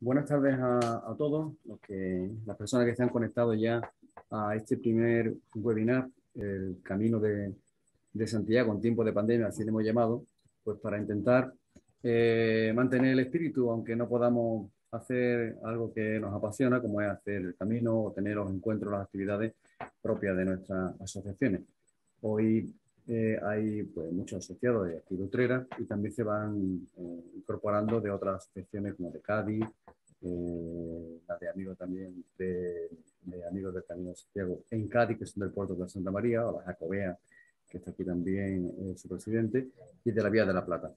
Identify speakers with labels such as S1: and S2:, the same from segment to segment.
S1: Buenas tardes a todos las personas que se han conectado ya a este primer webinar, el Camino de Santiago en tiempos de pandemia, así le hemos llamado, pues para intentar mantener el espíritu, aunque no podamos hacer algo que nos apasiona, como es hacer el camino o tener los encuentros, las actividades propias de nuestras asociaciones. Hoy hay pues, muchos asociados de aquí de Utrera y también se van incorporando de otras asociaciones como de Cádiz, la de amigos también de amigos del Camino de Santiago en Cádiz, que son del puerto de Santa María, o la Jacobea, que está aquí también su presidente, y de la Vía de la Plata.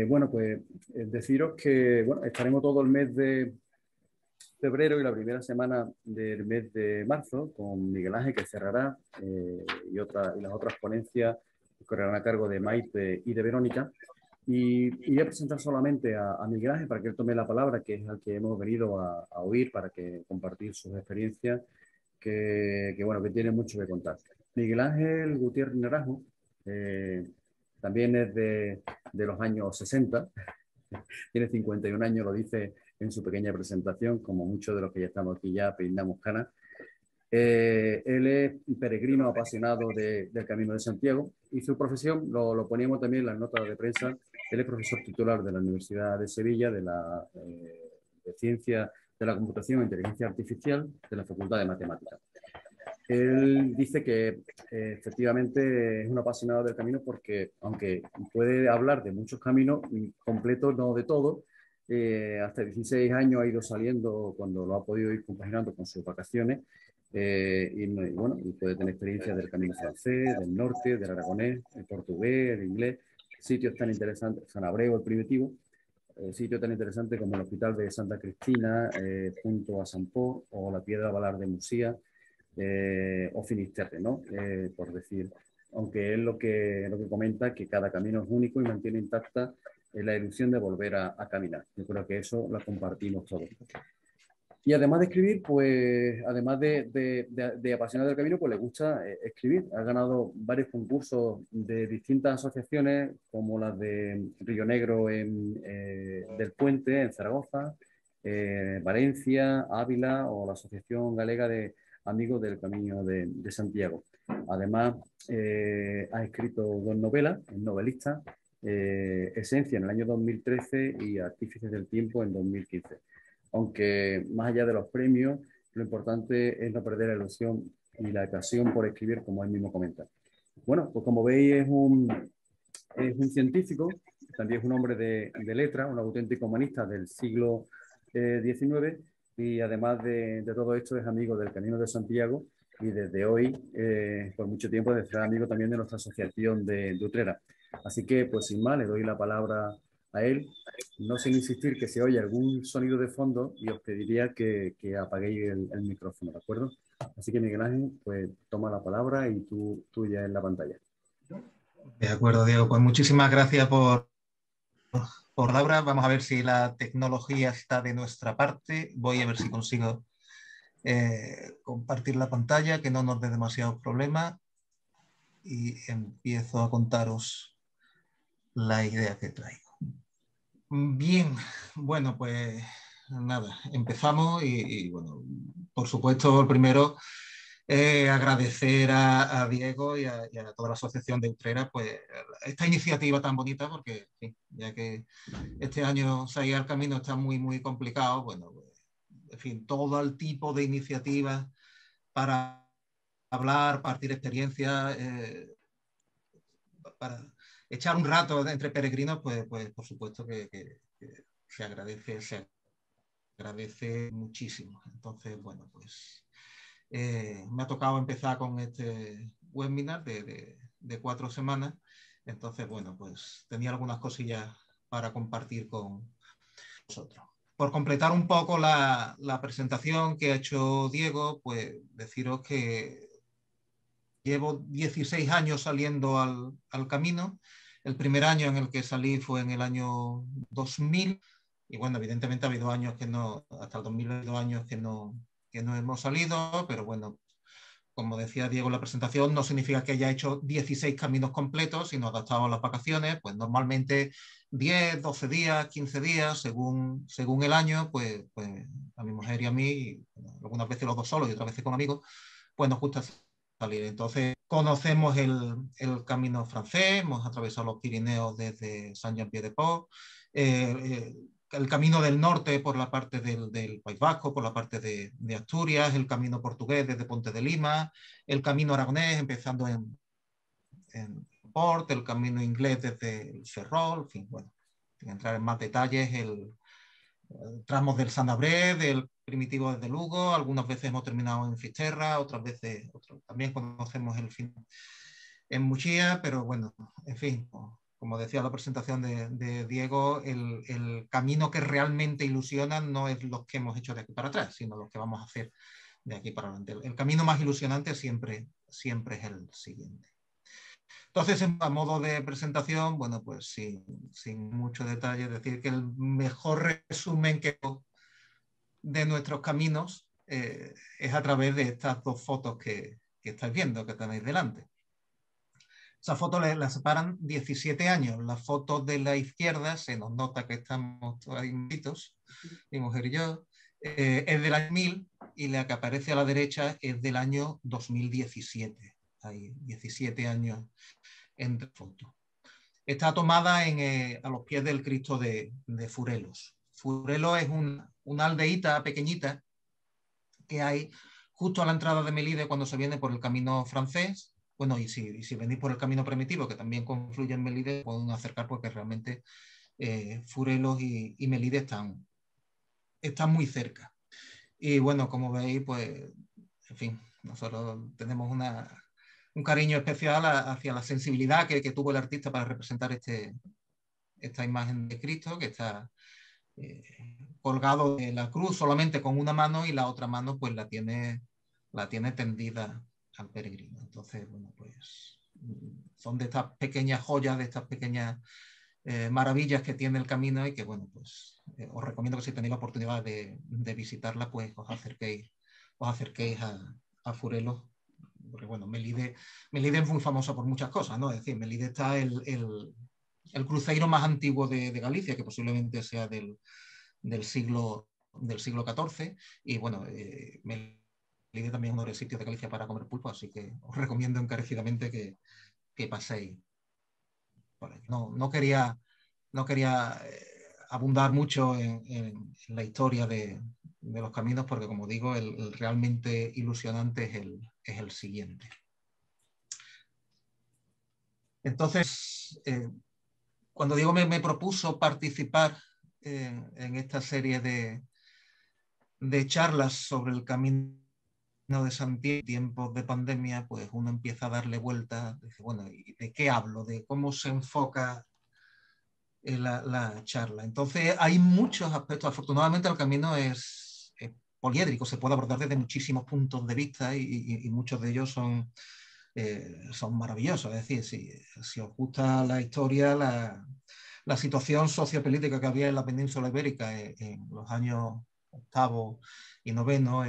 S1: Bueno, pues deciros que bueno, estaremos todo el mes de febrero y la primera semana del mes de marzo con Miguel Ángel, que cerrará, y las otras ponencias que correrán a cargo de Maite y de Verónica. Y voy a presentar solamente a Miguel Ángel para que él tome la palabra, que es al que hemos venido a oír para que compartir sus experiencias, bueno, que tiene mucho que contar. Miguel Ángel Gutiérrez Naranjo también es de los años 60, tiene 51 años, lo dice en su pequeña presentación, como muchos de los que ya estamos aquí ya peinamos canas. Él es peregrino apasionado del Camino de Santiago y su profesión, lo poníamos también en las notas de prensa, él es profesor titular de la Universidad de Sevilla, de Ciencia de la Computación e Inteligencia Artificial de la Facultad de Matemáticas. Él dice que efectivamente es un apasionado del camino porque, aunque puede hablar de muchos caminos, completos no de todos, hasta 16 años ha ido saliendo cuando lo ha podido ir compaginando con sus vacaciones. Bueno, y puede tener experiencias del camino francés, del norte, del aragonés, el portugués, el inglés, sitios tan interesantes, San Abreu, el primitivo, sitios tan interesantes como el Hospital de Santa Cristina, junto a San Pó, o la Piedra Valar de Musía, o Finisterre, ¿no? Por decir, aunque es lo que comenta, que cada camino es único y mantiene intacta la ilusión de volver a caminar. Yo creo que eso lo compartimos todos. Y además de escribir, pues, además de apasionado del camino, pues le gusta escribir. Ha ganado varios concursos de distintas asociaciones, como las de Río Negro del Puente, en Zaragoza, Valencia, Ávila, o la Asociación Galega de Amigos del Camino de Santiago. Además, ha escrito 2 novelas, es novelista, Esencia en el año 2013 y Artífices del Tiempo en 2015. Aunque más allá de los premios, lo importante es no perder la ilusión y la ocasión por escribir, como él mismo comenta. Bueno, pues como veis es un científico, también es un hombre de letra, un auténtico humanista del siglo XIX, y además de todo esto es amigo del Camino de Santiago y desde hoy, por mucho tiempo, será amigo también de nuestra asociación de Utrera. Así que, pues sin más, le doy la palabra a él. No sin insistir que se oye algún sonido de fondo y os pediría que apaguéis el micrófono, ¿de acuerdo? Así que Miguel Ángel, pues toma la palabra y tú ya en la pantalla.
S2: De acuerdo, Diego. Pues muchísimas gracias por Laura. Vamos a ver si la tecnología está de nuestra parte. Voy a ver si consigo compartir la pantalla, que no nos dé demasiados problemas. Y empiezo a contaros la idea que traigo. Bien, bueno, pues nada, empezamos y bueno, por supuesto, primero agradecer a Diego y a toda la asociación de Utrera pues esta iniciativa tan bonita, porque sí, ya que este año salir al camino está muy complicado, bueno, pues, en fin, todo el tipo de iniciativas para hablar, partir experiencias, para echar un rato entre peregrinos, pues por supuesto que se agradece muchísimo. Entonces, bueno, pues me ha tocado empezar con este webinar de 4 semanas. Entonces, bueno, pues tenía algunas cosillas para compartir con vosotros. Por completar un poco la presentación que ha hecho Diego, pues deciros que llevo 16 años saliendo al camino. El primer año en el que salí fue en el año 2000 y bueno, evidentemente ha habido años que no, hasta el 2000 ha habido años que no hemos salido, pero bueno, como decía Diego en la presentación, no significa que haya hecho 16 caminos completos, sino adaptado a las vacaciones, pues normalmente 10, 12 días, 15 días, según el año, pues a mi mujer y a mí, bueno, algunas veces los dos solos y otras veces con amigos, pues nos gusta salir. Entonces conocemos el camino francés, hemos atravesado los Pirineos desde Saint-Jean-Pied-de-Port, el camino del norte por la parte del País Vasco, por la parte de Asturias, el camino portugués desde Ponte de Lima, el camino aragonés empezando en Port, el camino inglés desde el Ferrol, en fin, bueno, sin entrar en más detalles, el tramos del Sanabria, del Primitivo desde Lugo, algunas veces hemos terminado en Fisterra, otras veces también conocemos el fin en Muchía, pero bueno, en fin, como decía la presentación de Diego, el camino que realmente ilusiona no es los que hemos hecho de aquí para atrás, sino los que vamos a hacer de aquí para adelante. El camino más ilusionante siempre es el siguiente. Entonces, a modo de presentación, bueno, pues sin mucho detalle, decir que el mejor resumen que de nuestros caminos es a través de estas dos fotos que estáis viendo, que tenéis delante. Esas fotos las separan 17 años. La foto de la izquierda, se nos nota que estamos ahí juntitos, mi mujer y yo, es del año 1000 y la que aparece a la derecha es del año 2017. Hay 17 años entre fotos. Está tomada a los pies del Cristo de Furelos. Furelos es una aldeíta pequeñita que hay justo a la entrada de Melide cuando se viene por el camino francés. Bueno, y si venís por el camino primitivo, que también confluye en Melide, pueden acercar porque realmente Furelos y Melide están muy cerca. Y bueno, como veis, pues, en fin, nosotros tenemos un cariño especial hacia la sensibilidad que tuvo el artista para representar esta imagen de Cristo, que está colgado de la cruz solamente con una mano y la otra mano pues la tiene tendida al peregrino. Entonces, bueno, pues son de estas pequeñas joyas, de estas pequeñas maravillas que tiene el camino y que, bueno, pues os recomiendo que si tenéis la oportunidad de visitarla, pues os acerquéis a Furelos, porque, bueno, Melide es muy famosa por muchas cosas, ¿no? Es decir, Melide está el cruceiro más antiguo de Galicia, que posiblemente sea del siglo XIV, y bueno, Melide también es uno de los sitios de Galicia para comer pulpo, así que os recomiendo encarecidamente que paséis por ahí. No quería abundar mucho en la historia de los caminos, porque, como digo, el realmente ilusionante es el siguiente. Entonces, cuando Diego me propuso participar en esta serie de charlas sobre el camino de Santiago en tiempos de pandemia, pues uno empieza a darle vueltas, dice, bueno, ¿y de qué hablo? ¿De cómo se enfoca la charla? Entonces hay muchos aspectos. Afortunadamente el camino es poliédrico, se puede abordar desde muchísimos puntos de vista y muchos de ellos son maravillosos. Es decir, si os gusta la historia, la situación sociopolítica que había en la península ibérica en los años octavo y noveno,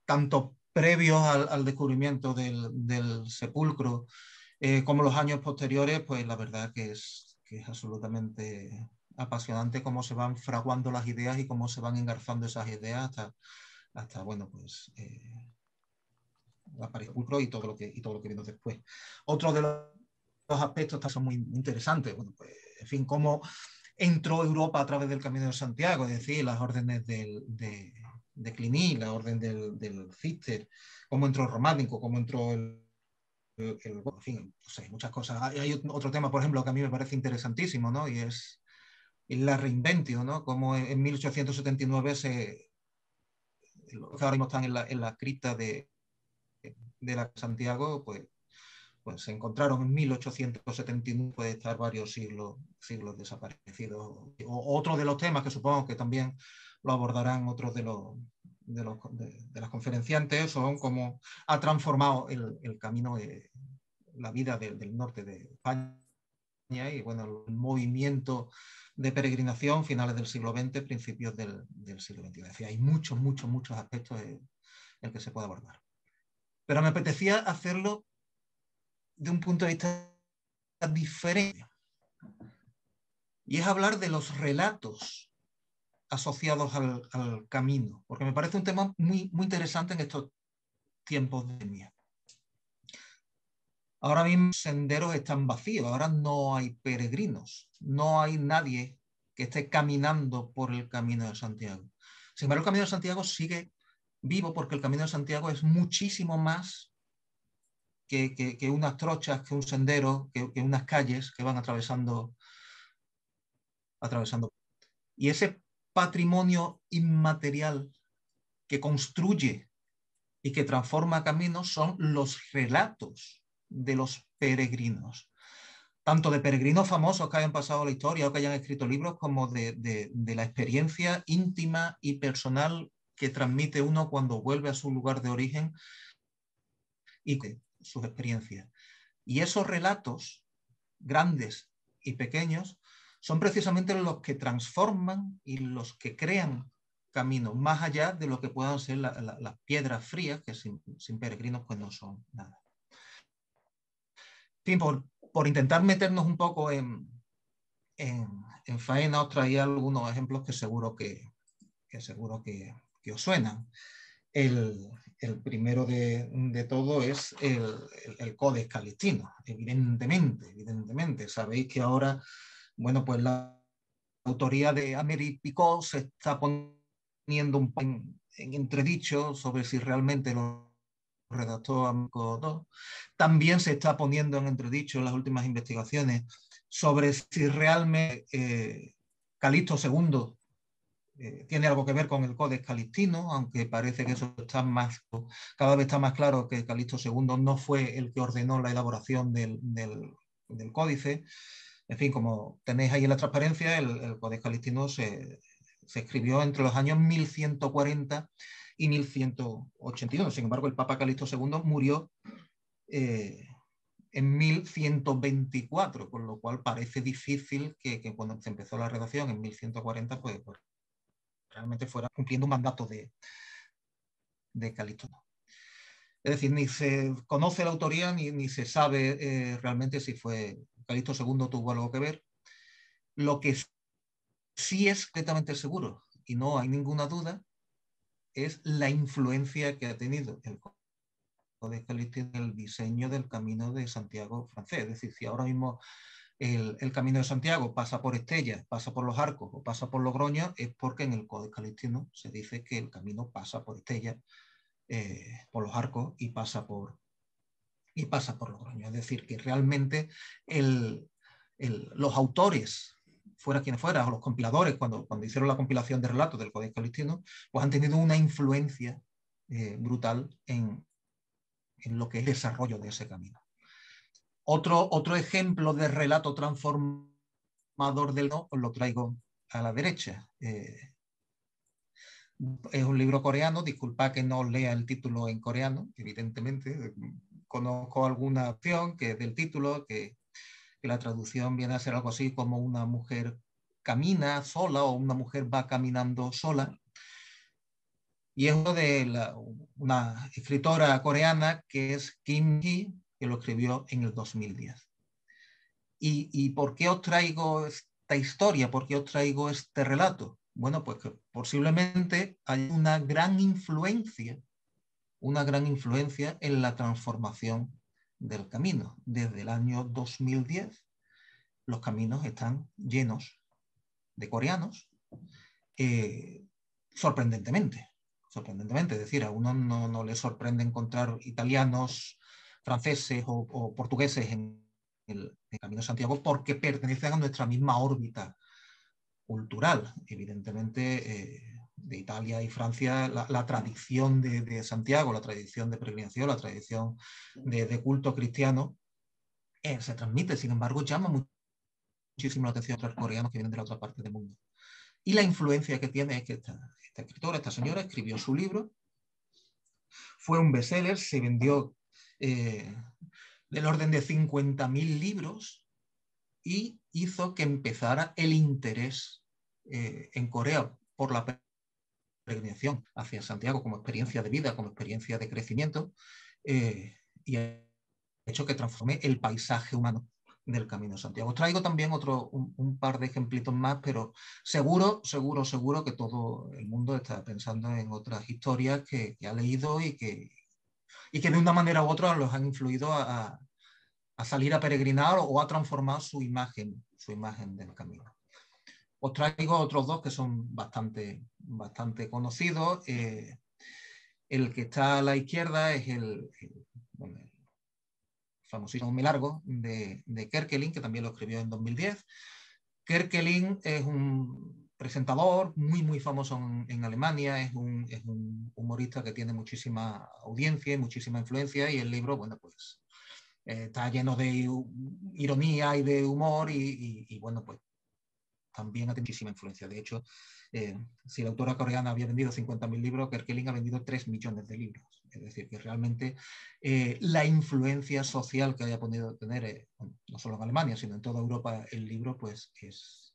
S2: tanto previos al descubrimiento del sepulcro como los años posteriores, pues la verdad que es absolutamente apasionante cómo se van fraguando las ideas y cómo se van engarzando esas ideas hasta bueno, pues la sepulcro y todo lo que vino después. Otro de los aspectos que son muy interesantes, bueno, pues, en fin, cómo entró Europa a través del Camino de Santiago, es decir, las órdenes de Cluny, la orden del Cister, cómo entró el románico, cómo entró en fin, no sé, muchas cosas. Hay otro tema, por ejemplo, que a mí me parece interesantísimo, ¿no? Y es la reinventio, ¿no? Como en 1879 los que ahora mismo están en la cripta de la Santiago, pues se encontraron en 1879, puede estar varios siglos desaparecidos. Otro de los temas que supongo que también lo abordarán otros de las conferenciantes son cómo ha transformado el camino, la vida del norte de España y, bueno, el movimiento de peregrinación finales del siglo XX, principios del siglo XXI. Es decir, hay muchos aspectos en que se puede abordar. Pero me apetecía hacerlo de un punto de vista diferente. y es hablar de los relatos asociados al camino, porque me parece un tema muy, muy interesante en estos tiempos de pandemia. Ahora mismo los senderos están vacíos, ahora no hay peregrinos, no hay nadie que esté caminando por el Camino de Santiago. Sin embargo, el Camino de Santiago sigue vivo porque el Camino de Santiago es muchísimo más que unas trochas, que un sendero, que unas calles que van atravesando. Y ese patrimonio inmaterial que construye y que transforma caminos son los relatos de los peregrinos, tanto de peregrinos famosos que hayan pasado la historia o que hayan escrito libros, como de la experiencia íntima y personal que transmite uno cuando vuelve a su lugar de origen y sus experiencias. Y esos relatos, grandes y pequeños, son precisamente los que transforman y los que crean caminos, más allá de lo que puedan ser las piedras frías, que sin peregrinos pues no son nada. En fin, por intentar meternos un poco en faena, os traía algunos ejemplos que seguro que os suenan. El primero de todo es el Codex Calixtino, evidentemente. Sabéis que ahora, bueno, pues la autoría de Améric Picot se está poniendo un poco en entredicho sobre si realmente lo redactó Américo II. También se está poniendo en entredicho en las últimas investigaciones sobre si realmente Calixto II tiene algo que ver con el Codex Calixtino, aunque parece que eso está cada vez está más claro que Calixto II no fue el que ordenó la elaboración del códice. En fin, como tenéis ahí en la transparencia, el Codex Calixtino se escribió entre los años 1140 y 1181. Sin embargo, el Papa Calixto II murió en 1124, con lo cual parece difícil que cuando se empezó la redacción en 1140, pues realmente fuera cumpliendo un mandato de Calixto. Es decir, ni se conoce la autoría ni se sabe realmente si fue Calixto II tuvo algo que ver. Lo que sí es completamente seguro, y no hay ninguna duda, es la influencia que ha tenido el Codex Calixtino en el diseño del Camino de Santiago francés. Es decir, si ahora mismo el Camino de Santiago pasa por Estella, pasa por Los Arcos o pasa por Logroño, es porque en el Codex Calixtino se dice que el camino pasa por Estella, por Los Arcos y pasa por Logroño. Es decir, que realmente los autores, fuera quienes fueran, o los compiladores, cuando hicieron la compilación de relatos del Codex Calixtino, pues han tenido una influencia brutal en lo que es el desarrollo de ese camino. Otro ejemplo de relato transformador del no, os lo traigo a la derecha. Es un libro coreano, disculpa que no lea el título en coreano, evidentemente. Conozco alguna opción que del título, que la traducción viene a ser algo así como una mujer camina sola o una mujer va caminando sola. Y es uno de una escritora coreana que es Kim Hee, que lo escribió en el 2010. ¿Y por qué os traigo esta historia? ¿Por qué os traigo este relato? Bueno, pues que posiblemente hay una gran influencia en la transformación del camino. Desde el año 2010, los caminos están llenos de coreanos, sorprendentemente. Es decir, a uno no le sorprende encontrar italianos, franceses o portugueses en el Camino de Santiago porque pertenecen a nuestra misma órbita cultural. Evidentemente, de Italia y Francia, la tradición de Santiago, la tradición de peregrinación, la tradición de culto cristiano se transmite. Sin embargo, llama muchísimo la atención a otros coreanos que vienen de la otra parte del mundo. Y la influencia que tiene es que esta escritora, esta señora, escribió su libro, fue un bestseller, se vendió del orden de 50.000 libros y hizo que empezara el interés en Corea por la peregrinación hacia Santiago como experiencia de vida, como experiencia de crecimiento, y ha hecho que transforme el paisaje humano del Camino de Santiago. Os traigo también un par de ejemplitos más, pero seguro que todo el mundo está pensando en otras historias que ha leído y que de una manera u otra los han influido a salir a peregrinar o a transformar su imagen del camino. Os traigo otros dos que son bastante conocidos. El que está a la izquierda es el famosísimo Muy Largo de Kerkeling, que también lo escribió en 2010. Kerkeling es un presentador muy famoso en Alemania, es un humorista que tiene muchísima audiencia y muchísima influencia, y el libro, bueno, pues está lleno de ironía y de humor y bueno, pues también ha tenido muchísima influencia. De hecho, si la autora coreana había vendido 50.000 libros, Kerkeling ha vendido 3 millones de libros. Es decir, que realmente la influencia social que haya podido tener, no solo en Alemania, sino en toda Europa, el libro, pues es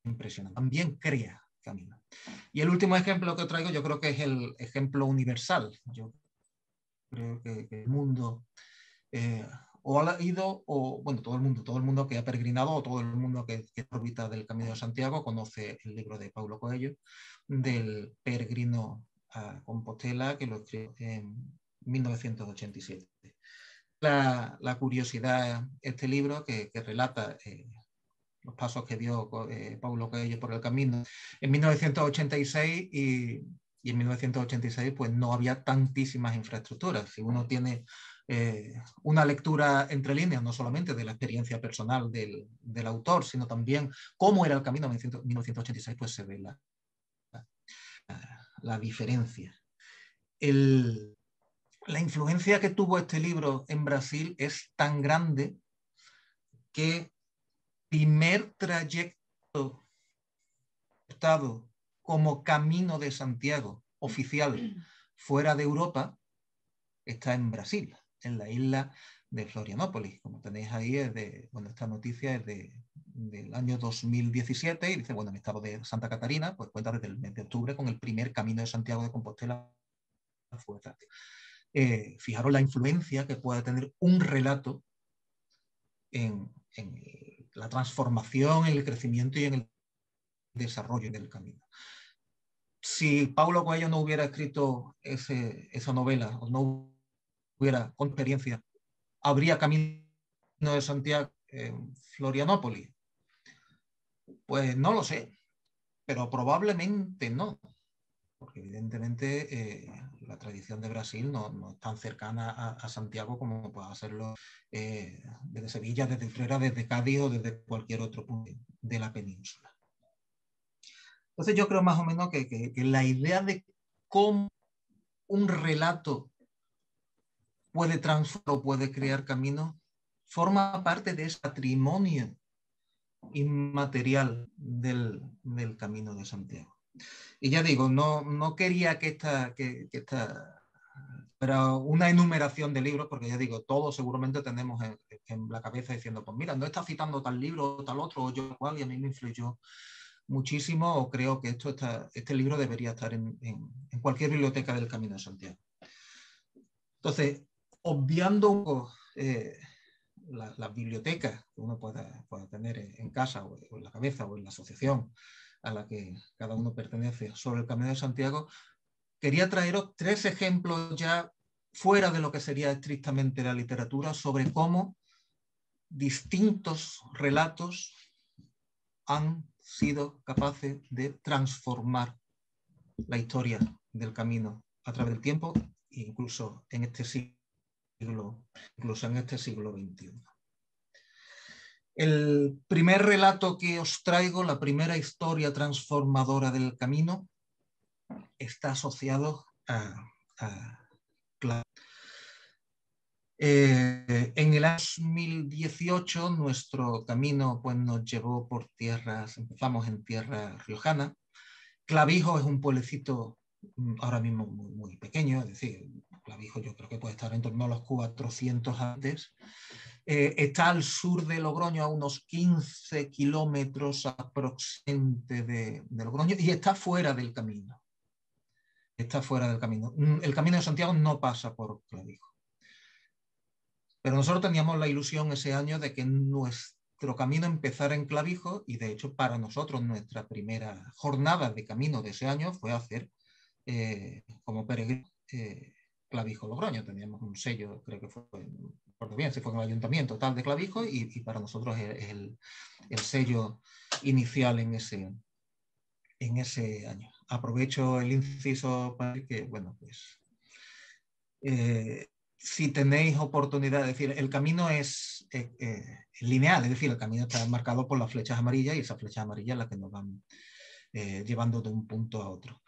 S2: impresionante. También crea camino. Y el último ejemplo que traigo, yo creo que es el ejemplo universal. Yo creo que el mundo o ha ido, o bueno, todo el mundo que ha peregrinado, o todo el mundo que orbita del Camino de Santiago conoce el libro de Paulo Coelho, del peregrino a Compostela, que lo escribió en 1987. La curiosidad, este libro que relata los pasos que dio Paulo Coelho por el camino en 1986, y en 1986 pues no había tantísimas infraestructuras. Si uno tiene una lectura entre líneas, no solamente de la experiencia personal del autor, sino también cómo era el camino en 1986, pues se ve la diferencia. La influencia que tuvo este libro en Brasil es tan grande que primer trayecto adoptado como Camino de Santiago oficial fuera de Europa está en Brasil, en la isla de Florianópolis. Como tenéis ahí, esta noticia es del año 2017 y dice, bueno, en el estado de Santa Catarina, pues cuenta desde el mes de octubre con el primer Camino de Santiago de Compostela. Fijaros la influencia que puede tener un relato en la transformación, en el crecimiento y en el desarrollo del camino. Si Paulo Coelho no hubiera escrito esa novela, o no hubiera con experiencia, ¿habría Camino de Santiago en Florianópolis? Pues no lo sé, pero probablemente no, porque evidentemente la tradición de Brasil no es tan cercana a Santiago como pueda hacerlo desde Sevilla, desde Utrera, desde Cádiz o desde cualquier otro punto de la península. Entonces yo creo más o menos que la idea de cómo un relato puede transformar o puede crear caminos forma parte de ese patrimonio inmaterial del Camino de Santiago. Y ya digo, no quería que esta fuera una enumeración de libros, porque ya digo, todos seguramente tenemos en la cabeza diciendo, pues mira, no está citando tal libro o tal otro, o yo cual, y a mí me influyó muchísimo, o creo que este libro debería estar en cualquier biblioteca del Camino de Santiago. Entonces, obviando un poco las bibliotecas que uno pueda tener en casa o en la cabeza o en la asociación a la que cada uno pertenece sobre el Camino de Santiago, quería traeros 3 ejemplos ya fuera de lo que sería estrictamente la literatura sobre cómo distintos relatos han sido capaces de transformar la historia del camino a través del tiempo, incluso en este siglo XXI. El primer relato que os traigo, la primera historia transformadora del camino, está asociado a en el año 2018 nuestro camino pues, nos llevó por tierras, empezamos en tierra riojana. Clavijo es un pueblecito ahora mismo muy pequeño, es decir, Clavijo yo creo que puede estar en torno a los 400 habitantes. Está al sur de Logroño, a unos 15 kilómetros aproximadamente de Logroño, y está fuera del camino. Está fuera del camino. El Camino de Santiago no pasa por Clavijo. Pero nosotros teníamos la ilusión ese año de que nuestro camino empezara en Clavijo, y de hecho para nosotros nuestra primera jornada de camino de ese año fue hacer como peregrino Clavijo Logroño. Teníamos un sello, creo que fue, no recuerdo bien, se fue en el ayuntamiento tal de Clavijo, y para nosotros es el sello inicial en ese año. Aprovecho el inciso para decir que, bueno, pues si tenéis oportunidad, es decir, el camino es lineal, es decir, el camino está marcado por las flechas amarillas, y esas flechas amarillas las que nos van llevando de un punto a otro.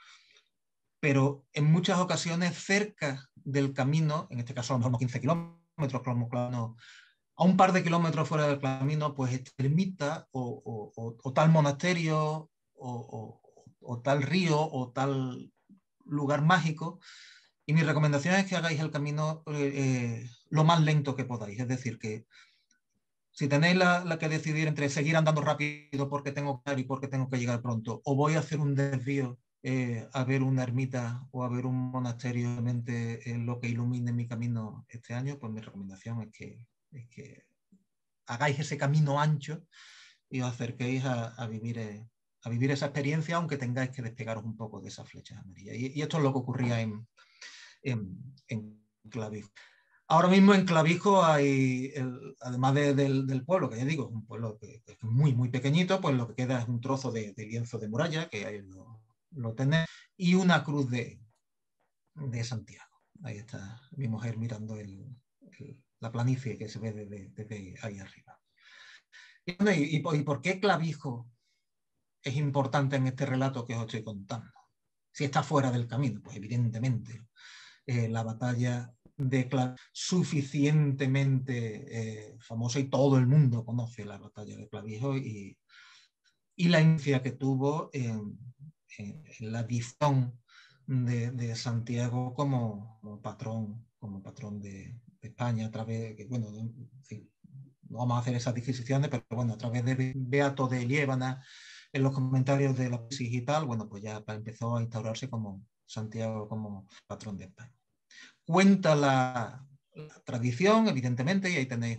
S2: Pero en muchas ocasiones cerca del camino, en este caso a lo mejor 15 kilómetros, a un par de kilómetros fuera del camino, pues esta ermita o tal monasterio o tal río o tal lugar mágico. Y mi recomendación es que hagáis el camino lo más lento que podáis. Es decir, que si tenéis la que decidir entre seguir andando rápido porque tengo que ir y porque tengo que llegar pronto, o voy a hacer un desvío a ver una ermita o a ver un monasterio, lo que ilumine mi camino este año, pues mi recomendación es que hagáis ese camino ancho y os acerquéis a vivir esa experiencia, aunque tengáis que despegaros un poco de esas flechas amarillas. Y esto es lo que ocurría en Clavijo. Ahora mismo en Clavijo hay, además del pueblo, que ya digo, es un pueblo que es muy, muy pequeñito, pues lo que queda es un trozo de lienzo de muralla, que ahí lo tenéis, y una cruz de Santiago. Ahí está mi mujer mirando la planicie que se ve desde ahí arriba. ¿Y por qué Clavijo es importante en este relato que os estoy contando? Si está fuera del camino, pues evidentemente la batalla de Clavijo, suficientemente famosa, y todo el mundo conoce la batalla de Clavijo y la influencia que tuvo en la visión de Santiago como patrón de España, a través de, bueno, en fin, no vamos a hacer esas disquisiciones, pero bueno, a través de Beato de Liébana, en los comentarios de la tesis y tal, bueno, pues ya empezó a instaurarse como Santiago como patrón de España. Cuenta la tradición, evidentemente, y ahí tenéis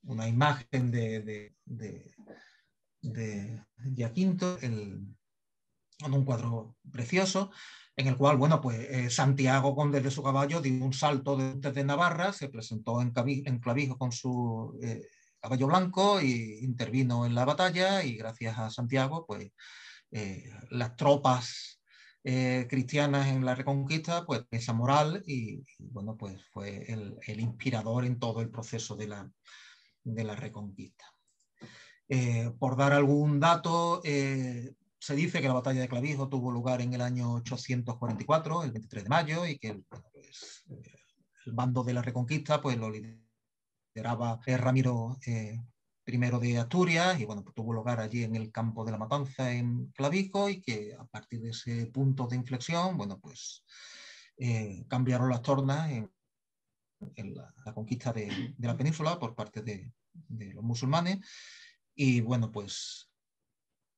S2: una imagen de Giaquinto, en un cuadro precioso, en el cual, bueno, pues Santiago, conde de su caballo, dio un salto desde Navarra, se presentó en Clavijo con su caballo blanco e intervino en la batalla, y gracias a Santiago, pues las tropas cristianas en la Reconquista, pues esa moral, y bueno, pues fue el inspirador en todo el proceso de la Reconquista. Por dar algún dato, se dice que la batalla de Clavijo tuvo lugar en el año 844, el 23 de mayo, y que pues, el bando de la Reconquista pues, lo lideraba Ramiro I de Asturias, y bueno, pues, tuvo lugar allí en el campo de la Matanza en Clavijo, y que a partir de ese punto de inflexión, bueno, pues cambiaron las tornas en la conquista de la península por parte de los musulmanes. Y bueno, pues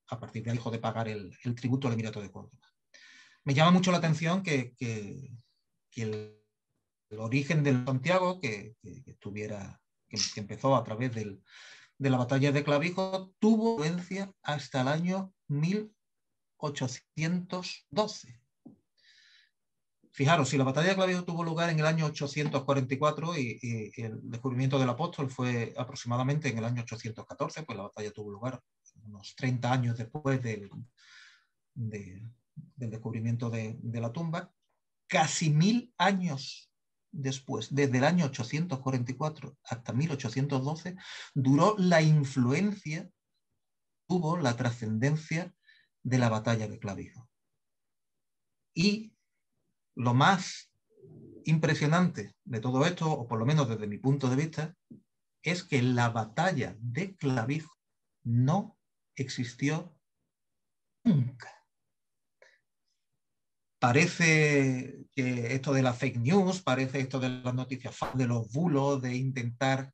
S2: a partir de ahí dejó de pagar el tributo al Emirato de Córdoba. Me llama mucho la atención que el origen del Santiago, que empezó a través de la batalla de Clavijo, tuvo influencia hasta el año 1812. Fijaros, si la batalla de Clavijo tuvo lugar en el año 844 y el descubrimiento del apóstol fue aproximadamente en el año 814, pues la batalla tuvo lugar unos 30 años después del descubrimiento de la tumba. Casi 1000 años después, desde el año 844 hasta 1812, duró la influencia, tuvo la trascendencia de la batalla de Clavijo. Y lo más impresionante de todo esto, o por lo menos desde mi punto de vista, es que la batalla de Clavijo no existió nunca. Parece que esto de las fake news, parece esto de las noticias, de los bulos, de intentar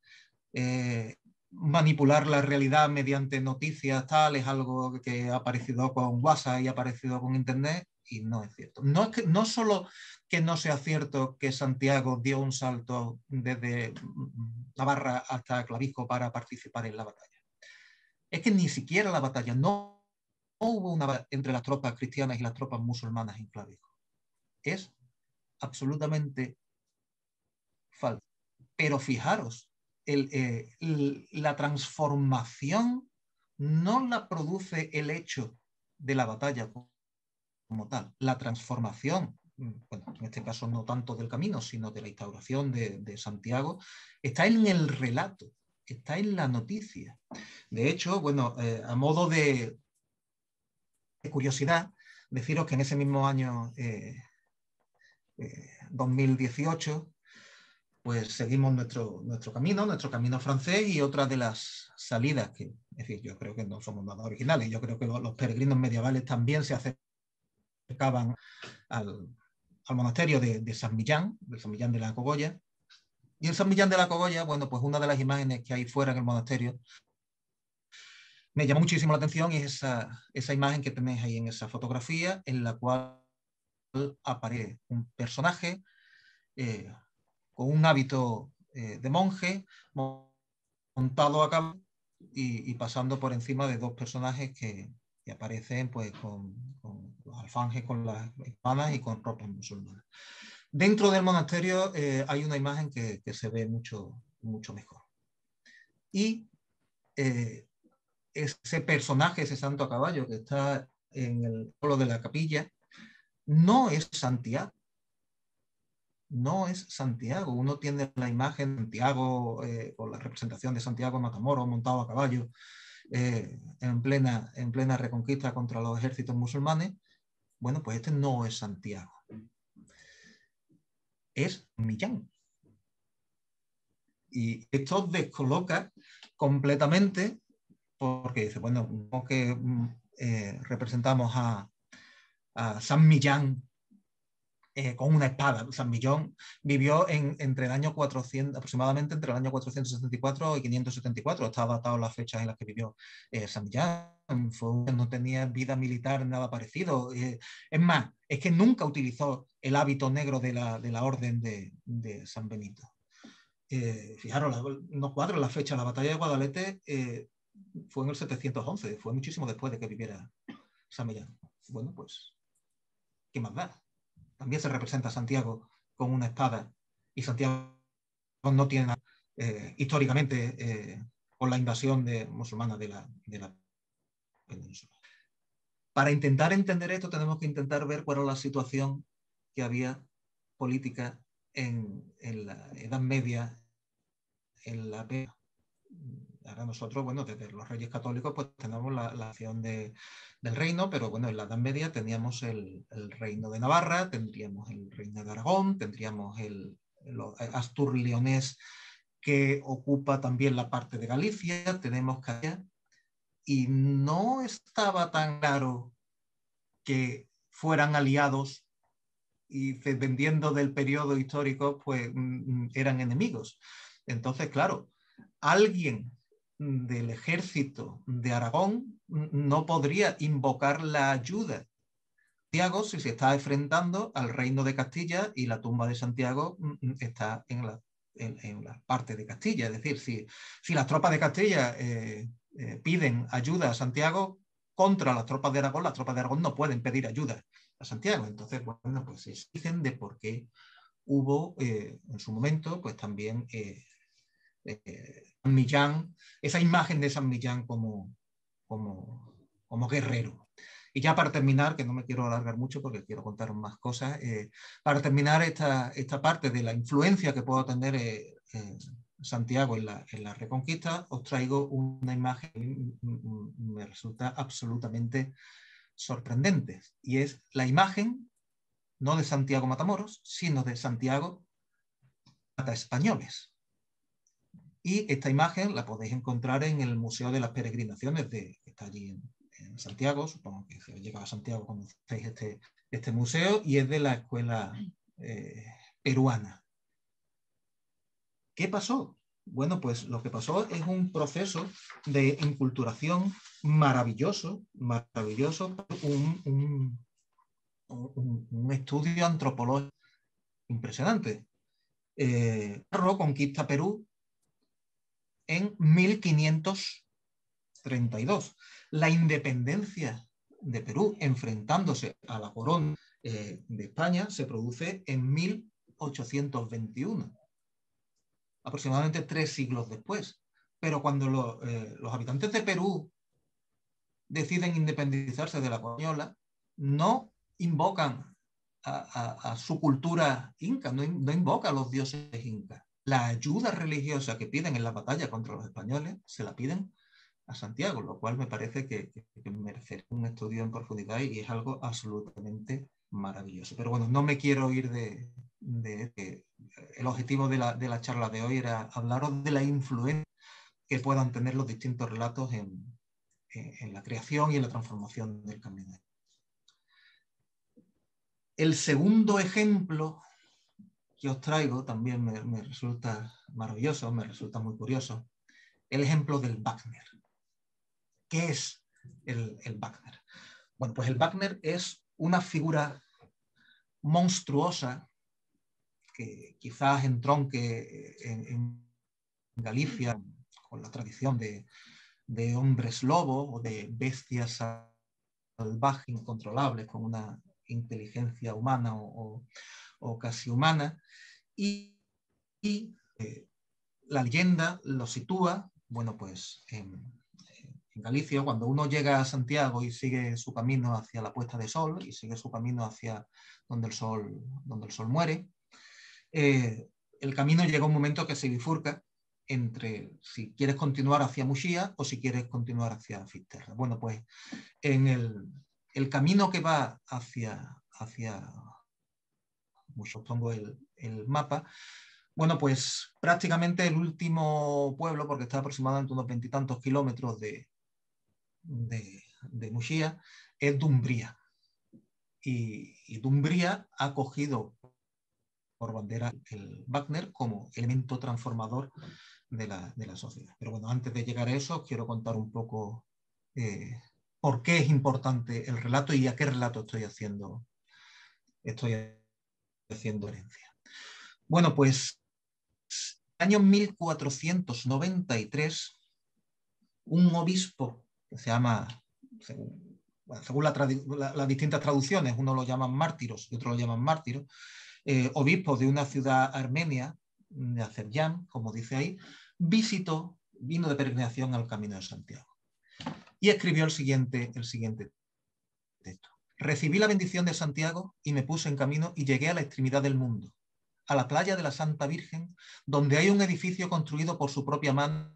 S2: manipular la realidad mediante noticias, tal, es algo que ha aparecido con WhatsApp y ha aparecido con Internet. y no es cierto. No, no solo que no sea cierto que Santiago dio un salto desde Navarra hasta Clavijo para participar en la batalla. Es que ni siquiera la batalla, no hubo una entre las tropas cristianas y las tropas musulmanas en Clavijo. Es absolutamente falso. Pero fijaros, la transformación no la produce el hecho de la batalla como tal. La transformación, bueno, en este caso no tanto del camino, sino de la instauración de Santiago, está en el relato, está en la noticia. De hecho, bueno, a modo de curiosidad, deciros que en ese mismo año 2018, pues seguimos nuestro camino francés, y otra de las salidas que, es decir, yo creo que no somos nada originales, yo creo que los peregrinos medievales también se acercaban al monasterio de San Millán, de San Millán de la Cogolla, y en San Millán de la Cogolla, bueno, pues una de las imágenes que hay fuera en el monasterio me llamó muchísimo la atención, y es esa imagen que tenéis ahí en esa fotografía, en la cual aparece un personaje con un hábito de monje, montado a caballo y pasando por encima de dos personajes que aparecen pues con los alfanjes, con las espadas y con ropas musulmanas. Dentro del monasterio hay una imagen que se ve mucho mejor. Y ese personaje, ese santo a caballo que está en el polo de la capilla, no es Santiago. No es Santiago. Uno tiene la imagen de Santiago o la representación de Santiago Matamoros montado a caballo en plena reconquista contra los ejércitos musulmanes. Bueno, pues este no es Santiago. Es Millán. Y esto descoloca completamente, porque dice, bueno, que representamos a San Millán con una espada. San Millán vivió entre el año 400, aproximadamente entre el año 474 y 574. Está datado las fechas en las que vivió San Millán. No tenía vida militar, nada parecido. Es más, es que nunca utilizó el hábito negro de la orden de San Benito. Fijaros, no cuadro la fecha. La batalla de Guadalete fue en el 711, fue muchísimo después de que viviera San Millán. Bueno, pues, ¿qué más da? También se representa a Santiago con una espada, y Santiago no tiene nada, históricamente, con la invasión musulmana de la península. Para intentar entender esto tenemos que intentar ver cuál era la situación que había política en la Edad Media, en la Península. Ahora nosotros, bueno, desde los Reyes Católicos pues tenemos la acción del reino, pero bueno, en la Edad Media teníamos el reino de Navarra, tendríamos el reino de Aragón, tendríamos los Astur-Leonés, que ocupa también la parte de Galicia, tenemos Castilla, y no estaba tan claro que fueran aliados y dependiendo del periodo histórico pues eran enemigos. Entonces, claro, alguien del ejército de Aragón no podría invocar la ayuda de Santiago si se está enfrentando al reino de Castilla, y la tumba de Santiago está en la parte de Castilla. Es decir, si las tropas de Castilla piden ayuda a Santiago contra las tropas de Aragón no pueden pedir ayuda a Santiago. Entonces, bueno, pues se dicen de por qué hubo en su momento pues también San Millán, esa imagen de San Millán como guerrero. Y ya para terminar, que no me quiero alargar mucho porque quiero contar más cosas, para terminar esta parte de la influencia que pueda tener Santiago en la Reconquista, os traigo una imagen que me resulta absolutamente sorprendente, y es la imagen no de Santiago Matamoros, sino de Santiago Mata Españoles. Y esta imagen la podéis encontrar en el Museo de las Peregrinaciones que está allí en Santiago. Supongo que si os llega a Santiago conocéis este museo, y es de la escuela peruana. ¿Qué pasó? Bueno, pues lo que pasó es un proceso de inculturación maravilloso, un estudio antropológico impresionante. Pizarro conquista Perú en 1532. La independencia de Perú, enfrentándose a la corona de España, se produce en 1821, aproximadamente 3 siglos después. Pero cuando los habitantes de Perú deciden independizarse de la corona española, no invocan a su cultura inca, no invoca a los dioses incas. La ayuda religiosa que piden en la batalla contra los españoles se la piden a Santiago, lo cual me parece que merece un estudio en profundidad y es algo absolutamente maravilloso. Pero bueno, no me quiero ir el objetivo de la charla de hoy era hablaros de la influencia que puedan tener los distintos relatos en la creación y en la transformación del camino. El segundo ejemplo que os traigo también me resulta maravilloso, me resulta muy curioso, el ejemplo del Wagner. ¿Qué es el Wagner? Bueno, pues el Wagner es una figura monstruosa que quizás entronque en Galicia con la tradición de hombres lobos o de bestias salvajes incontrolables con una inteligencia humana o casi humana, y la leyenda lo sitúa, bueno, pues en Galicia, cuando uno llega a Santiago y sigue su camino hacia la puesta de sol y sigue su camino hacia donde el sol muere, el camino llega un momento que se bifurca entre si quieres continuar hacia Muxía o si quieres continuar hacia Fisterra. Bueno, pues en el camino que va hacia Muxía, os pongo el mapa. Bueno, pues prácticamente el último pueblo, porque está aproximadamente unos 20 y tantos kilómetros de Muxía, es Dumbría. Y Dumbría ha cogido por bandera el Wagner como elemento transformador de la sociedad. Pero bueno, antes de llegar a eso, os quiero contar un poco por qué es importante el relato y a qué relato estoy haciendo herencia. Bueno, pues en el año 1493, un obispo que se llama, según las distintas traducciones, uno lo llaman mártiros y otro lo llaman mártiros, obispo de una ciudad armenia, de Azerbaiyán, como dice ahí, vino de peregrinación al Camino de Santiago. Y escribió el siguiente texto. Recibí la bendición de Santiago y me puse en camino y llegué a la extremidad del mundo, a la playa de la Santa Virgen, donde hay un edificio construido por su propia mano,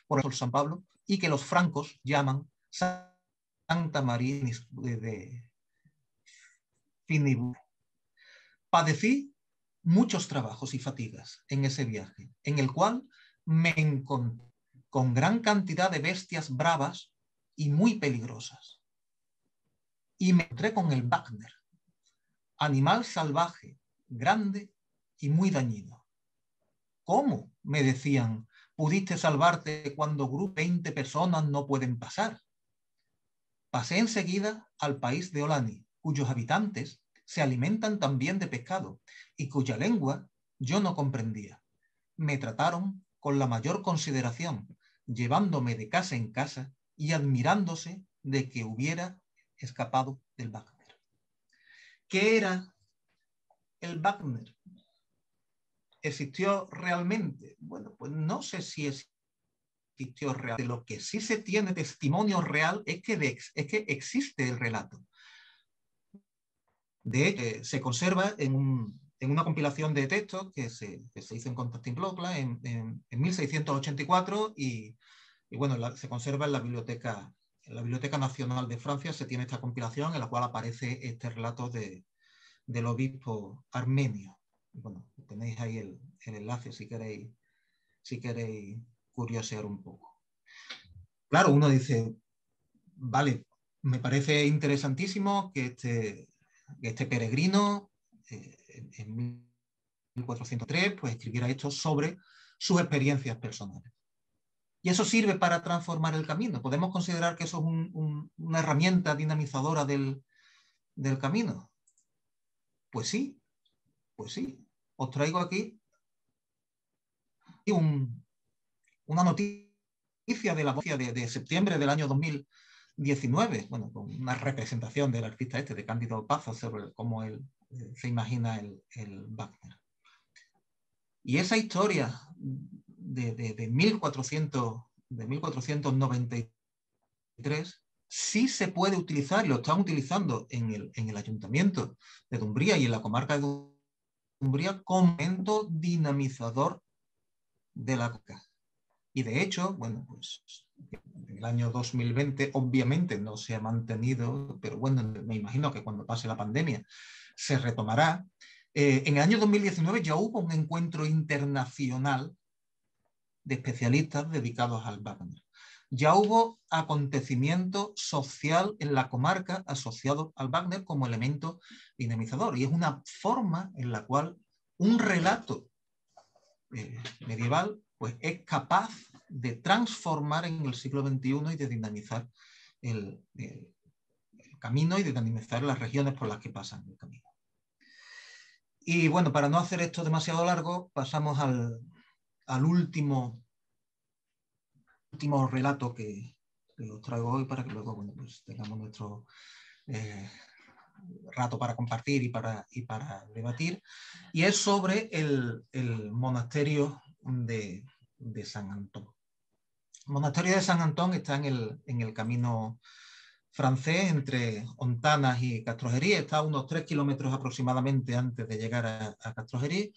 S2: por el San Pablo, y que los francos llaman Santa María de Finibur. Padecí muchos trabajos y fatigas en ese viaje, en el cual me encontré con gran cantidad de bestias bravas y muy peligrosas. Y me encontré con el Wagner, animal salvaje, grande y muy dañino. ¿Cómo? Me decían, pudiste salvarte cuando 20 personas no pueden pasar. Pasé enseguida al país de Olani, cuyos habitantes se alimentan también de pescado y cuya lengua yo no comprendía. Me trataron con la mayor consideración, llevándome de casa en casa y admirándose de que hubiera escapado del Wagner. ¿Qué era el Wagner? ¿Existió realmente? Bueno, pues no sé si existió realmente. De lo que sí se tiene testimonio real es que existe el relato. De hecho, se conserva en una compilación de textos que se hizo en Constantinopla en 1684 y bueno, se conserva en la Biblioteca Nacional de Francia. Se tiene esta compilación en la cual aparece este relato del obispo armenio. Bueno, tenéis ahí el enlace si queréis curiosear un poco. Claro, uno dice, vale, me parece interesantísimo que este peregrino en 1403 pues escribiera esto sobre sus experiencias personales. Y eso sirve para transformar el camino. Podemos considerar que eso es una herramienta dinamizadora del del camino? Pues sí. Os traigo aquí una noticia de septiembre del año 2019, bueno, con una representación del artista de Cándido Pazos, sobre cómo él se imagina el Wagner. Y esa historia de 1493 sí se puede utilizar, y lo están utilizando en el ayuntamiento de Dumbría y en la comarca de Dumbría como elemento dinamizador de la comarca. Y de hecho, bueno, pues en el año 2020 obviamente no se ha mantenido, pero bueno, me imagino que cuando pase la pandemia se retomará. En el año 2019 ya hubo un encuentro internacional de especialistas dedicados al Wagner. Ya hubo acontecimiento social en la comarca asociado al Wagner como elemento dinamizador, y es una forma en la cual un relato medieval pues es capaz de transformar en el siglo XXI y de dinamizar el camino y de dinamizar las regiones por las que pasan el camino. Y bueno, para no hacer esto demasiado largo, pasamos al último relato que os traigo hoy, para que luego, bueno, pues tengamos nuestro rato para compartir y para debatir, y es sobre el monasterio de San Antón. El monasterio de San Antón está en el camino francés entre Ontanas y Castrogerí. Está a unos 3 kilómetros aproximadamente antes de llegar a Castrogerí,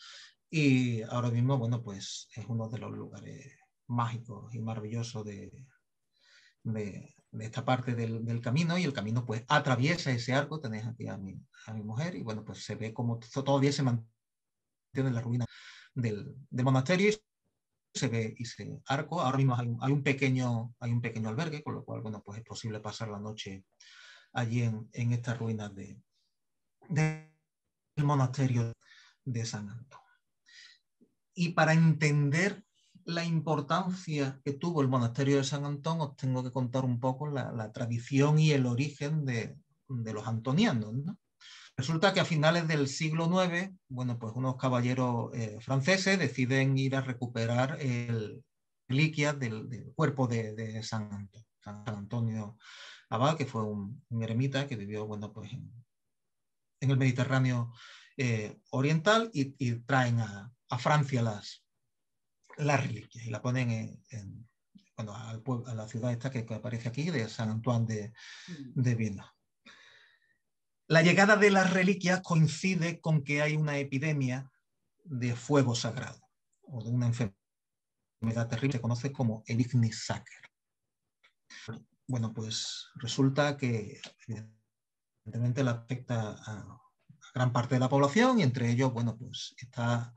S2: y ahora mismo, bueno, pues es uno de los lugares mágicos y maravillosos de esta parte del camino, y el camino pues atraviesa ese arco. Tenéis aquí a mi mujer, y bueno, pues se ve como todavía se mantiene la ruina del monasterio, y se ve ese arco. Ahora mismo hay un pequeño albergue, con lo cual, bueno, pues es posible pasar la noche allí en estas ruinas del monasterio de San Antón. Y para entender la importancia que tuvo el monasterio de San Antón, os tengo que contar un poco la tradición y el origen de los antonianos, ¿no? Resulta que a finales del siglo IX, bueno, pues unos caballeros franceses deciden ir a recuperar reliquias del cuerpo de San Antón, San Antonio Abad, que fue un eremita que vivió, bueno, pues en el Mediterráneo oriental, y traen a Francia las reliquias y la ponen bueno, a la ciudad esta que aparece aquí, de San Antoine de Viena. La llegada de las reliquias coincide con que hay una epidemia de fuego sagrado, o de una enfermedad terrible que se conoce como el Ignis Sacer. Bueno, pues resulta que evidentemente le afecta a gran parte de la población, y entre ellos, bueno, pues está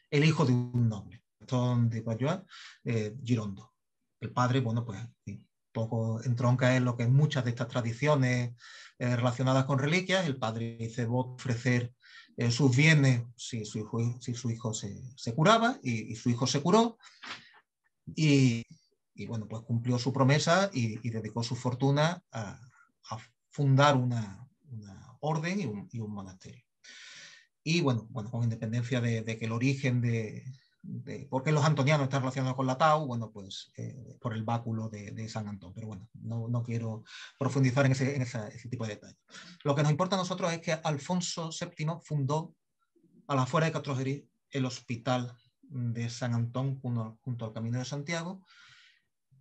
S2: el hijo de un noble, de Bayois, Girondo. El padre, bueno, pues un poco entronca en lo que es muchas de estas tradiciones relacionadas con reliquias. El padre dice ofrecer sus bienes si su hijo se curaba, y su hijo se curó, y bueno, pues cumplió su promesa y dedicó su fortuna a fundar una orden y un monasterio. Y bueno, con independencia de que el origen de por qué los antonianos están relacionados con la Tau, bueno, pues por el báculo de San Antón. Pero bueno, no quiero profundizar en ese tipo de detalles. Lo que nos importa a nosotros es que Alfonso VII fundó a la afuera de Castrogerí el hospital de San Antón junto al Camino de Santiago,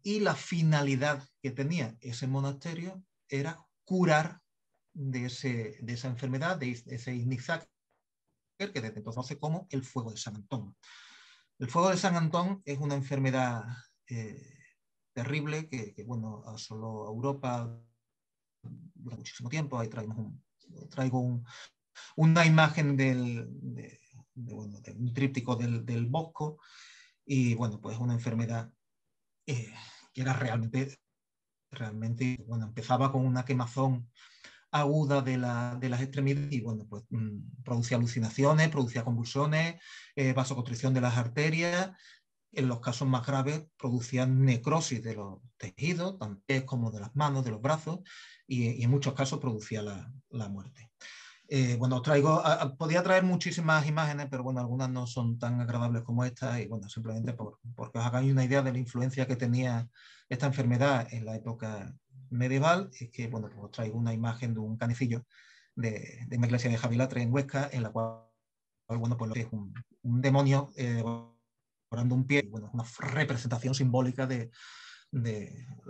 S2: y la finalidad que tenía ese monasterio era curar de esa enfermedad, de ese Ignis Sacer, que desde entonces se conoce como el fuego de San Antón. El fuego de San Antón es una enfermedad terrible que bueno, asoló a Europa durante muchísimo tiempo. Ahí traigo una imagen de un tríptico del Bosco, y bueno, pues una enfermedad que era realmente, bueno, empezaba con una quemazón aguda de las extremidades, y bueno, pues producía alucinaciones, producía convulsiones, vasoconstricción de las arterias, en los casos más graves producían necrosis de los tejidos, tanto como de las manos, de los brazos, y en muchos casos producía la muerte. Bueno, os traigo, podía traer muchísimas imágenes, pero bueno, algunas no son tan agradables como esta, y bueno, simplemente porque os hagáis una idea de la influencia que tenía esta enfermedad en la época medieval, es que, bueno, pues os traigo una imagen de un canecillo de la iglesia de Javilatre en Huesca, en la cual, bueno, pues es un demonio devorando un pie, y bueno, una representación simbólica del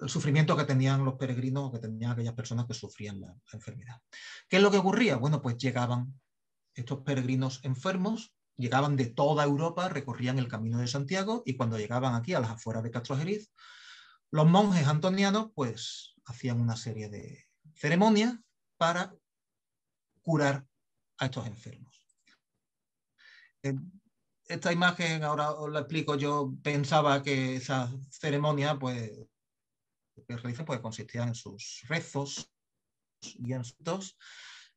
S2: sufrimiento que tenían los peregrinos, que tenían aquellas personas que sufrían la enfermedad. ¿Qué es lo que ocurría? Bueno, pues llegaban estos peregrinos enfermos, llegaban de toda Europa, recorrían el Camino de Santiago, y cuando llegaban aquí a las afueras de Castrojeriz, los monjes antonianos pues hacían una serie de ceremonias para curar a estos enfermos. Esta imagen, ahora os la explico, yo pensaba que esa ceremonia pues, que realizan pues, consistían en sus rezos y en sus...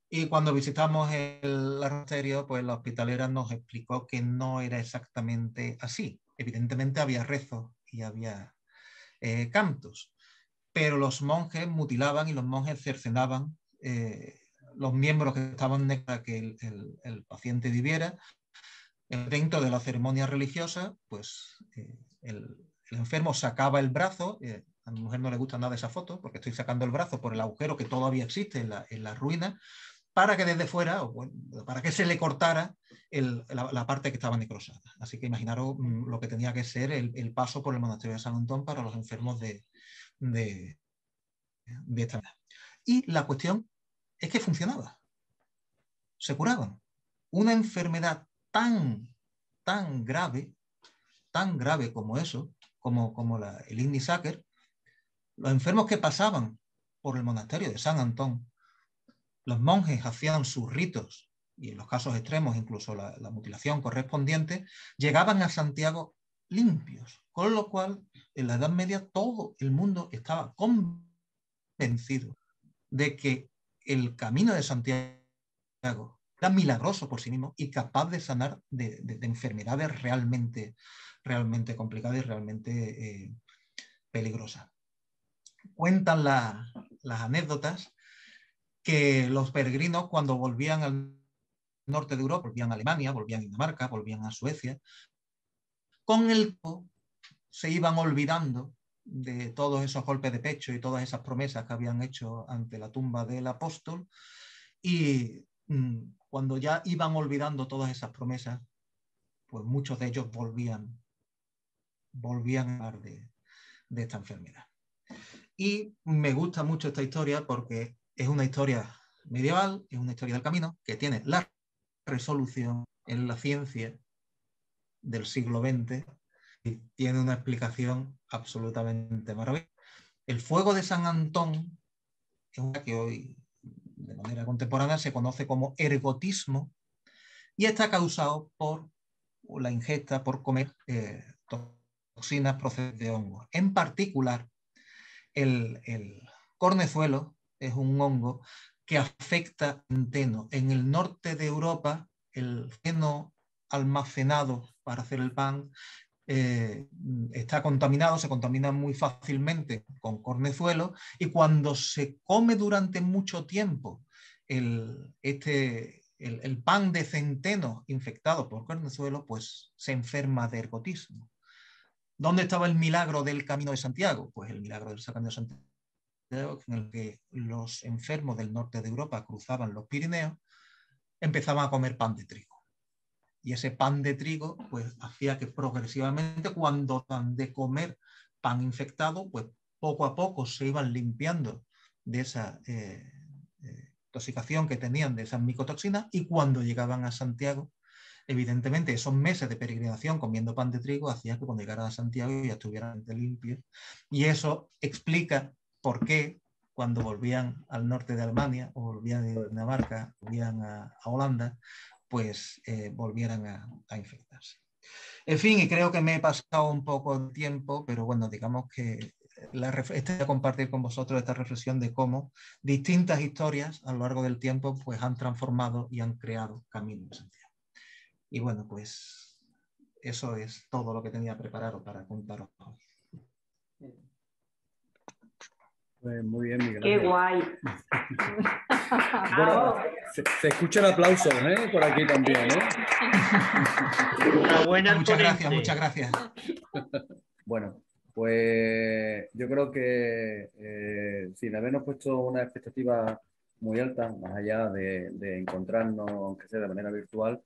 S2: Y cuando visitamos el monasterio, pues la hospitalera nos explicó que no era exactamente así. Evidentemente había rezos y había cantos, pero los monjes mutilaban y los monjes cercenaban los miembros que estaban para que el paciente viviera. Dentro de la ceremonia religiosa, pues el enfermo sacaba el brazo. A mi mujer no le gusta nada esa foto porque estoy sacando el brazo por el agujero que todavía existe en la ruina, para que desde fuera, o bueno, para que se le cortara la parte que estaba necrosada. Así que imaginaros lo que tenía que ser el paso por el monasterio de San Antón para los enfermos de esta manera. Y la cuestión es que funcionaba. Se curaban. Una enfermedad tan grave como eso, como el Ignisacker, los enfermos que pasaban por el monasterio de San Antón, los monjes hacían sus ritos, y en los casos extremos incluso la mutilación correspondiente, llegaban a Santiago limpios, con lo cual en la Edad Media todo el mundo estaba convencido de que el camino de Santiago era milagroso por sí mismo y capaz de sanar de enfermedades realmente complicadas y realmente peligrosas. Cuentan las anécdotas que los peregrinos, cuando volvían al norte de Europa, volvían a Alemania, volvían a Dinamarca, volvían a Suecia, con el tiempo se iban olvidando de todos esos golpes de pecho y todas esas promesas que habían hecho ante la tumba del apóstol, y cuando ya iban olvidando todas esas promesas, pues muchos de ellos volvían a hablar de esta enfermedad. Y me gusta mucho esta historia porque es una historia medieval, es una historia del camino que tiene la resolución en la ciencia del siglo XX y tiene una explicación absolutamente maravillosa. El fuego de San Antón es una que hoy, de manera contemporánea, se conoce como ergotismo, y está causado por la ingesta, por comer toxinas procedentes de hongos. En particular, el cornezuelo es un hongo que afecta centeno. En el norte de Europa, el feno almacenado para hacer el pan está contaminado, se contamina muy fácilmente con cornezuelo, y cuando se come durante mucho tiempo el pan de centeno infectado por cornezuelo, pues se enferma de ergotismo. ¿Dónde estaba el milagro del Camino de Santiago? Pues el milagro del Camino de Santiago, en el que los enfermos del norte de Europa cruzaban los Pirineos, empezaban a comer pan de trigo. Y ese pan de trigo pues hacía que progresivamente, cuando dan de comer pan infectado, pues poco a poco se iban limpiando de esa intoxicación que tenían de esas micotoxinas, y cuando llegaban a Santiago, evidentemente esos meses de peregrinación comiendo pan de trigo hacía que cuando llegaran a Santiago ya estuvieran limpios, y eso explica por qué cuando volvían al norte de Alemania o volvían de Dinamarca, volvían a Holanda, pues volvieran a infectarse. En fin, y creo que me he pasado un poco de tiempo, pero bueno, digamos que voy a compartir con vosotros esta reflexión de cómo distintas historias a lo largo del tiempo pues han transformado y han creado Camino de Santiago. Y bueno, pues eso es todo lo que tenía preparado para contaros hoy.
S1: Pues muy bien, Miguel
S3: ¡Qué
S1: Ángel.
S3: guay!
S1: Bueno, se escuchan aplausos, ¿eh? Por aquí también, ¿eh?
S4: Enhorabuena al
S2: Muchas gracias,
S4: ponente.
S2: muchas gracias.
S1: Bueno, pues yo creo que sin habernos puesto una expectativa muy alta, más allá de encontrarnos, aunque sea de manera virtual,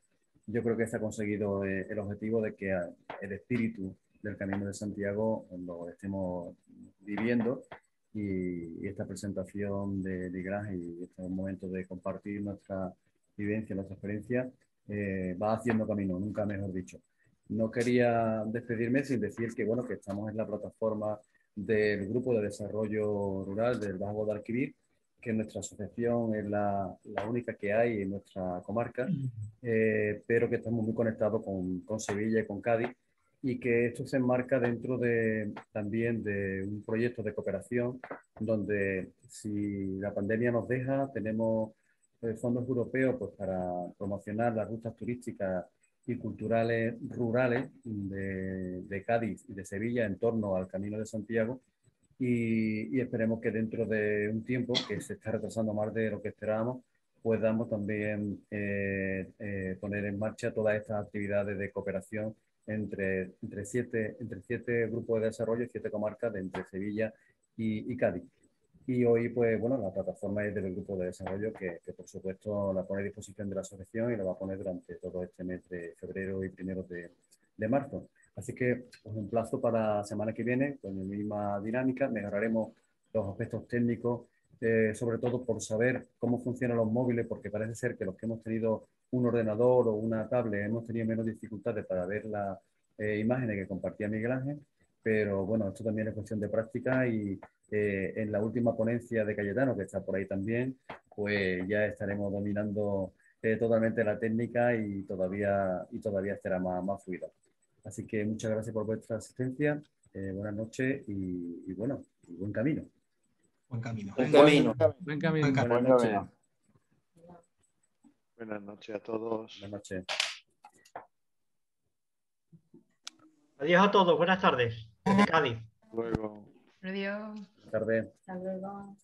S1: yo creo que se ha conseguido el objetivo de que el espíritu del Camino de Santiago lo estemos viviendo y esta presentación de Miguel Ángel y este momento de compartir nuestra vivencia, nuestra experiencia, va haciendo camino, nunca mejor dicho. No quería despedirme sin decir que, bueno, que estamos en la plataforma del Grupo de Desarrollo Rural del Bajo Guadalquivir, que nuestra asociación es la única que hay en nuestra comarca, pero que estamos muy conectados con Sevilla y con Cádiz, y que esto se enmarca dentro también de un proyecto de cooperación donde, si la pandemia nos deja, tenemos fondos europeos pues, para promocionar las rutas turísticas y culturales rurales de Cádiz y de Sevilla en torno al Camino de Santiago, y esperemos que dentro de un tiempo, que se está retrasando más de lo que esperábamos, podamos también poner en marcha todas estas actividades de cooperación entre siete grupos de desarrollo y 7 comarcas de entre Sevilla y Cádiz. Y hoy, pues bueno, la plataforma es del grupo de desarrollo que por supuesto la pone a disposición de la asociación y la va a poner durante todo este mes de febrero y primeros de marzo. Así que os emplazo para la semana que viene con la misma dinámica. Mejoraremos los aspectos técnicos, sobre todo por saber cómo funcionan los móviles, porque parece ser que los que hemos tenido un ordenador o una tablet hemos tenido menos dificultades para ver las imágenes que compartía Miguel Ángel. Pero bueno, esto también es cuestión de práctica y en la última ponencia de Cayetano, que está por ahí también, pues ya estaremos dominando totalmente la técnica y todavía estará más fluido. Así que muchas gracias por vuestra asistencia, buenas noches y bueno, buen camino.
S2: Buen camino.
S5: Buen camino.
S6: Buen camino.
S2: Buen camino.
S1: Buenas noches.
S5: Buenas noches a todos.
S1: Buenas noches.
S4: Adiós a todos. Buenas tardes. Desde Cádiz.
S5: Luego.
S7: Adiós.
S1: Buenas tardes.
S3: Hasta luego.